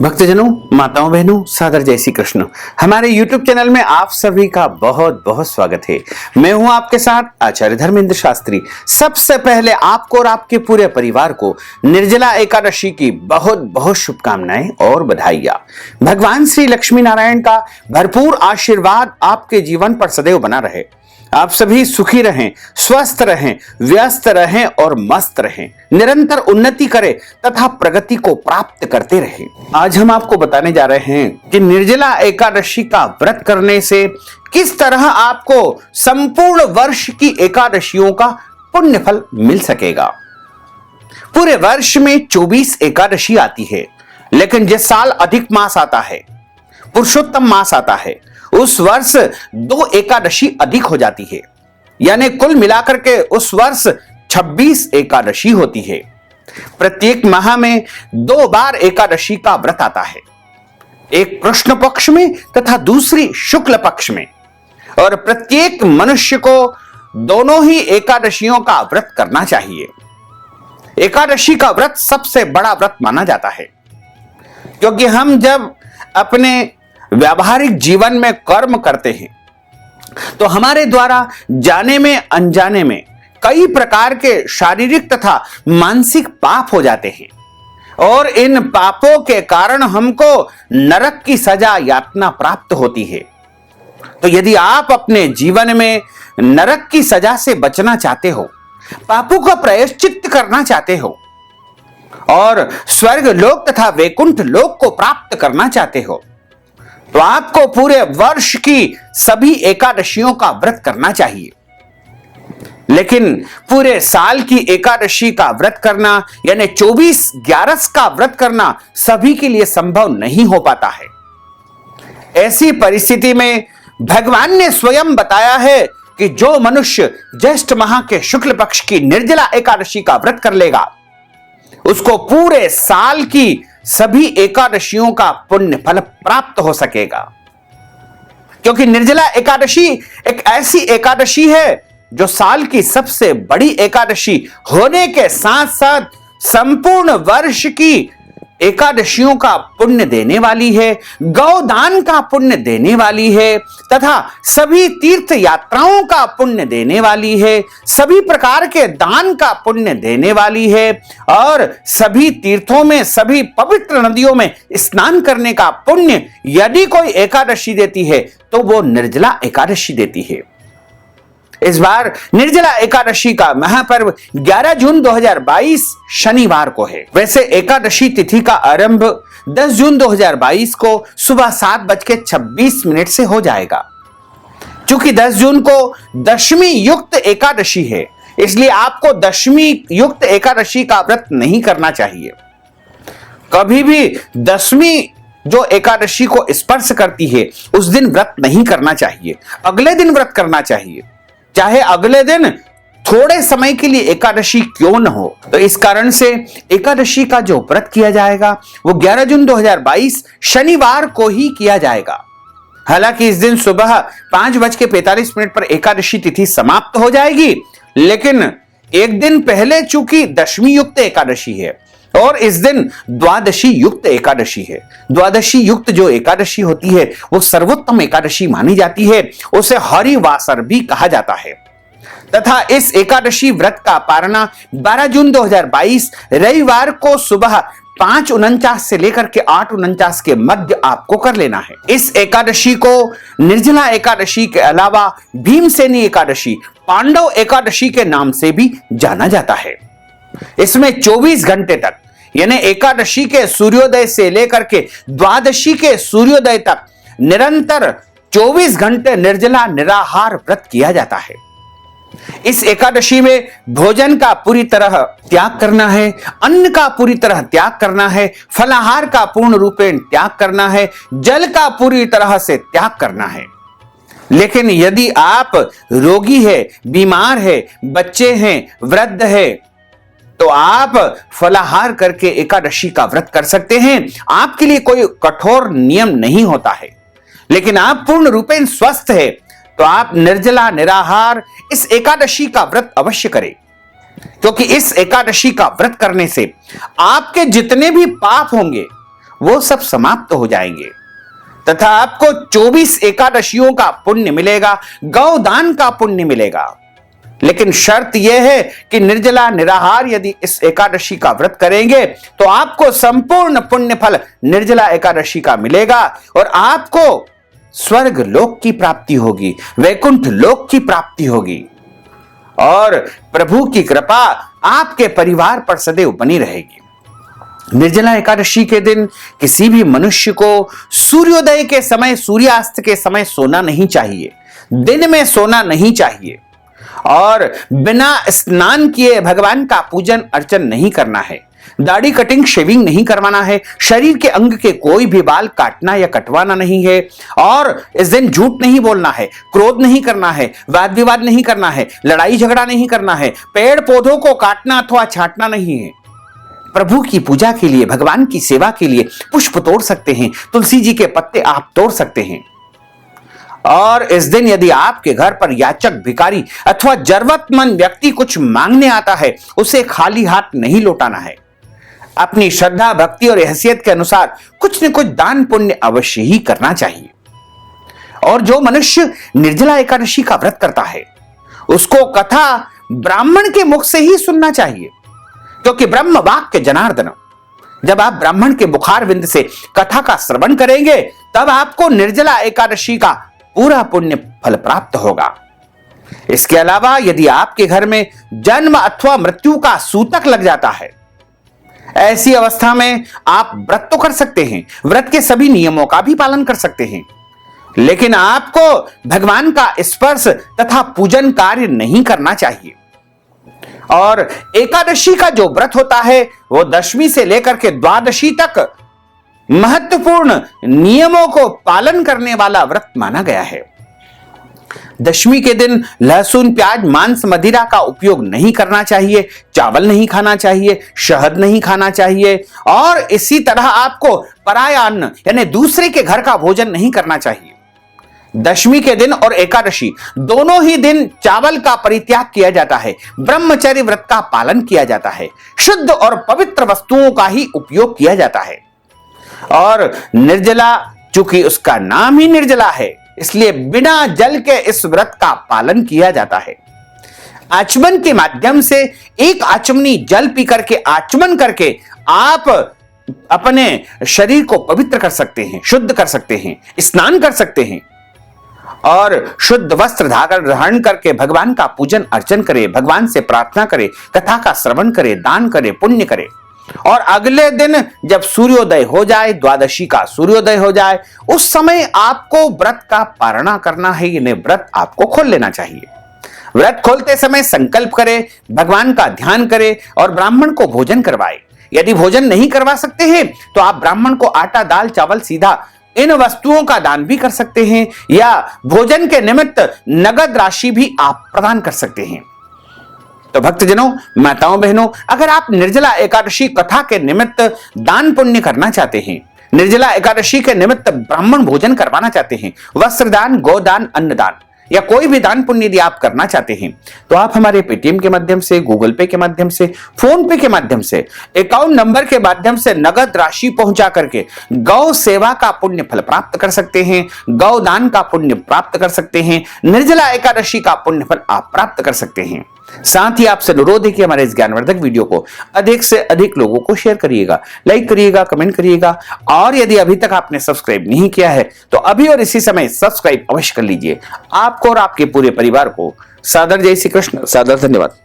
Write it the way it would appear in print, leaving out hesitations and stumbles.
भक्तजनों, माताओं, बहनों, सादर जय श्री कृष्ण। हमारे YouTube चैनल में आप सभी का बहुत बहुत स्वागत है। मैं हूं आपके साथ आचार्य धर्मेंद्र शास्त्री। सबसे पहले आपको और आपके पूरे परिवार को निर्जला एकादशी की बहुत बहुत शुभकामनाएं और बधाइयां। भगवान श्री लक्ष्मी नारायण का भरपूर आशीर्वाद आपके जीवन पर सदैव बना रहे। आप सभी सुखी रहें, स्वस्थ रहें, व्यस्त रहें और मस्त रहें, निरंतर उन्नति करें तथा प्रगति को प्राप्त करते रहें। आज हम आपको बताने जा रहे हैं कि निर्जला एकादशी का व्रत करने से किस तरह आपको संपूर्ण वर्ष की एकादशियों का पुण्य फल मिल सकेगा। पूरे वर्ष में 24 एकादशी आती है, लेकिन जिस साल अधिक मास आता है, पुरुषोत्तम मास आता है, उस वर्ष 2 एकादशी अधिक हो जाती है, यानी कुल मिलाकर के उस वर्ष 26 एकादशी होती है। प्रत्येक माह में 2 बार एकादशी का व्रत आता है, एक कृष्ण पक्ष में तथा दूसरी शुक्ल पक्ष में, और प्रत्येक मनुष्य को दोनों ही एकादशियों का व्रत करना चाहिए। एकादशी का व्रत सबसे बड़ा व्रत माना जाता है, क्योंकि हम जब अपने व्यावहारिक जीवन में कर्म करते हैं तो हमारे द्वारा जाने में अनजाने में कई प्रकार के शारीरिक तथा मानसिक पाप हो जाते हैं, और इन पापों के कारण हमको नरक की सजा यातना प्राप्त होती है। तो यदि आप अपने जीवन में नरक की सजा से बचना चाहते हो, पापों का प्रायश्चित्त करना चाहते हो और स्वर्ग लोक तथा वैकुंठ लोक को प्राप्त करना चाहते हो, तो आपको पूरे वर्ष की सभी एकादशियों का व्रत करना चाहिए। लेकिन पूरे साल की एकादशी का व्रत करना यानी 24/11 का व्रत करना सभी के लिए संभव नहीं हो पाता है। ऐसी परिस्थिति में भगवान ने स्वयं बताया है कि जो मनुष्य ज्येष्ठ माह के शुक्ल पक्ष की निर्जला एकादशी का व्रत कर लेगा, उसको पूरे साल की सभी एकादशियों का पुण्य फल प्राप्त हो सकेगा। क्योंकि निर्जला एकादशी एक ऐसी एकादशी है जो साल की सबसे बड़ी एकादशी होने के साथ साथ संपूर्ण वर्ष की एकादशियों का पुण्य देने वाली है, गौदान का पुण्य देने वाली है तथा सभी तीर्थ यात्राओं का पुण्य देने वाली है, सभी प्रकार के दान का पुण्य देने वाली है, और सभी तीर्थों में, सभी पवित्र नदियों में स्नान करने का पुण्य यदि कोई एकादशी देती है तो वो निर्जला एकादशी देती है। इस बार निर्जला एकादशी का महापर्व 11 जून 2022 शनिवार को है। वैसे एकादशी तिथि का आरंभ 10 जून 2022 को सुबह 7:26 से हो जाएगा। चूंकि 10 जून को दशमी युक्त एकादशी है, इसलिए आपको दशमी युक्त एकादशी का व्रत नहीं करना चाहिए। कभी भी दशमी जो एकादशी को स्पर्श करती है उस दिन व्रत नहीं करना चाहिए, अगले दिन व्रत करना चाहिए, चाहे अगले दिन थोड़े समय के लिए एकादशी क्यों न हो। तो इस कारण से एकादशी का जो व्रत किया जाएगा वो 11 जून 2022 शनिवार को ही किया जाएगा। हालांकि इस दिन सुबह 5:45 पर एकादशी तिथि समाप्त हो जाएगी, लेकिन एक दिन पहले चूंकि दशमी युक्त एकादशी है और इस दिन द्वादशी युक्त एकादशी है। द्वादशी युक्त जो एकादशी होती है वो सर्वोत्तम एकादशी मानी जाती है, उसे हरिवासर भी कहा जाता है। तथा इस एकादशी व्रत का पारणा 12 जून 2022 रविवार को सुबह 5:49 से लेकर के 8:49 के मध्य आपको कर लेना है। इस एकादशी को निर्जला एकादशी के अलावा भीमसेनी एकादशी, पांडव एकादशी के नाम से भी जाना जाता है। इसमें 24 घंटे तक यानी एकादशी के सूर्योदय से लेकर के द्वादशी के सूर्योदय तक निरंतर 24 घंटे निर्जला निराहार व्रत किया जाता है। इस एकादशी में भोजन का पूरी तरह त्याग करना है, अन्न का पूरी तरह त्याग करना है, फलाहार का पूर्ण रूपेण त्याग करना है, जल का पूरी तरह से त्याग करना है। लेकिन यदि आप रोगी है, बीमार है, बच्चे हैं, वृद्ध है, तो आप फलाहार करके एकादशी का व्रत कर सकते हैं। आपके लिए कोई कठोर नियम नहीं होता है। लेकिन आप पूर्ण रूपेण स्वस्थ है तो आप निर्जला निराहार इस एकादशी का व्रत अवश्य करें, क्योंकि इस एकादशी का व्रत करने से आपके जितने भी पाप होंगे वो सब समाप्त हो जाएंगे तथा आपको 24 एकादशियों का पुण्य मिलेगा, गौदान का पुण्य मिलेगा। लेकिन शर्त यह है कि निर्जला निराहार यदि इस एकादशी का व्रत करेंगे तो आपको संपूर्ण पुण्य फल निर्जला एकादशी का मिलेगा और आपको स्वर्ग लोक की प्राप्ति होगी, वैकुंठ लोक की प्राप्ति होगी और प्रभु की कृपा आपके परिवार पर सदैव बनी रहेगी। निर्जला एकादशी के दिन किसी भी मनुष्य को सूर्योदय के समय, सूर्यास्त के समय सोना नहीं चाहिए, दिन में सोना नहीं चाहिए और बिना स्नान किए भगवान का पूजन अर्चन नहीं करना है। दाढ़ी कटिंग शेविंग नहीं करवाना है, शरीर के अंग के कोई भी बाल काटना या कटवाना नहीं है और इस दिन झूठ नहीं बोलना है, क्रोध नहीं करना है, वाद विवाद नहीं करना है, लड़ाई झगड़ा नहीं करना है, पेड़ पौधों को काटना अथवा छांटना नहीं है। प्रभु की पूजा के लिए, भगवान की सेवा के लिए पुष्प तोड़ सकते हैं, तुलसी जी के पत्ते आप तोड़ सकते हैं। और इस दिन यदि आपके घर पर याचक, भिखारी अथवा जरूरतमंद व्यक्ति कुछ मांगने आता है, उसे खाली हाथ नहीं लौटाना है। अपनी श्रद्धा, भक्ति और हैसियत के अनुसार कुछ न कुछ दान पुण्य अवश्य ही करना चाहिए। और जो मनुष्य निर्जला एकादशी का व्रत करता है उसको कथा ब्राह्मण के मुख से ही सुनना चाहिए, क्योंकि ब्रह्म वाक्य जनार्दन। जब आप ब्राह्मण के मुखार विंद से कथा का श्रवण करेंगे तब आपको निर्जला एकादशी का पूरा पुण्य फल प्राप्त होगा। इसके अलावा यदि आपके घर में जन्म अथवा मृत्यु का सूतक लग जाता है, ऐसी अवस्था में आप व्रत तो कर सकते हैं, व्रत के सभी नियमों का भी पालन कर सकते हैं, लेकिन आपको भगवान का स्पर्श तथा पूजन कार्य नहीं करना चाहिए। और एकादशी का जो व्रत होता है वो दशमी से लेकर के द्वादशी तक महत्वपूर्ण नियमों को पालन करने वाला व्रत माना गया है। दशमी के दिन लहसुन, प्याज, मांस, मदिरा का उपयोग नहीं करना चाहिए, चावल नहीं खाना चाहिए, शहद नहीं खाना चाहिए और इसी तरह आपको पराया अन्न यानी दूसरे के घर का भोजन नहीं करना चाहिए। दशमी के दिन और एकादशी दोनों ही दिन चावल का परित्याग किया जाता है, ब्रह्मचर्य व्रत का पालन किया जाता है, शुद्ध और पवित्र वस्तुओं का ही उपयोग किया जाता है। और निर्जला, चूंकि उसका नाम ही निर्जला है, इसलिए बिना जल के इस व्रत का पालन किया जाता है। आचमन के माध्यम से एक आचमनी जल पी करके, आचमन करके आप अपने शरीर को पवित्र कर सकते हैं, शुद्ध कर सकते हैं, स्नान कर सकते हैं और शुद्ध वस्त्र धारण करके भगवान का पूजन अर्चन करे, भगवान से प्रार्थना करे, कथा का श्रवण करे, दान करे, पुण्य करे। और अगले दिन जब सूर्योदय हो जाए, द्वादशी का सूर्योदय हो जाए, उस समय आपको व्रत का पारणा करना है, यानी व्रत आपको खोल लेना चाहिए। व्रत खोलते समय संकल्प करे, भगवान का ध्यान करे और ब्राह्मण को भोजन करवाए। यदि भोजन नहीं करवा सकते हैं तो आप ब्राह्मण को आटा, दाल, चावल सीधा इन वस्तुओं का दान भी कर सकते हैं या भोजन के निमित्त नगद राशि भी आप प्रदान कर सकते हैं। तो भक्तजनों, माताओं, बहनों, अगर आप निर्जला एकादशी कथा के निमित्त दान पुण्य करना चाहते हैं, निर्जला एकादशी के निमित्त ब्राह्मण भोजन करवाना चाहते हैं, वस्त्रदान, गोदान, अन्नदान या कोई भी दान पुण्य यदि आप करना चाहते हैं तो आप हमारे पेटीएम के माध्यम से, गूगल पे के माध्यम से, फोन पे के माध्यम से, अकाउंट नंबर के माध्यम से नगद राशि पहुंचा करके गौ सेवा का पुण्य फल प्राप्त कर सकते हैं, गौ दान का पुण्य प्राप्त कर सकते हैं, निर्जला एकादशी का पुण्य फल आप प्राप्त कर सकते हैं। साथ ही आपसे अनुरोध है कि हमारे इस ज्ञानवर्धक वीडियो को अधिक से अधिक लोगों को शेयर करिएगा, लाइक करिएगा, कमेंट करिएगा और यदि अभी तक आपने सब्सक्राइब नहीं किया है तो अभी और इसी समय सब्सक्राइब अवश्य कर लीजिए। आपको और आपके पूरे परिवार को सादर जय श्री कृष्ण, सादर धन्यवाद।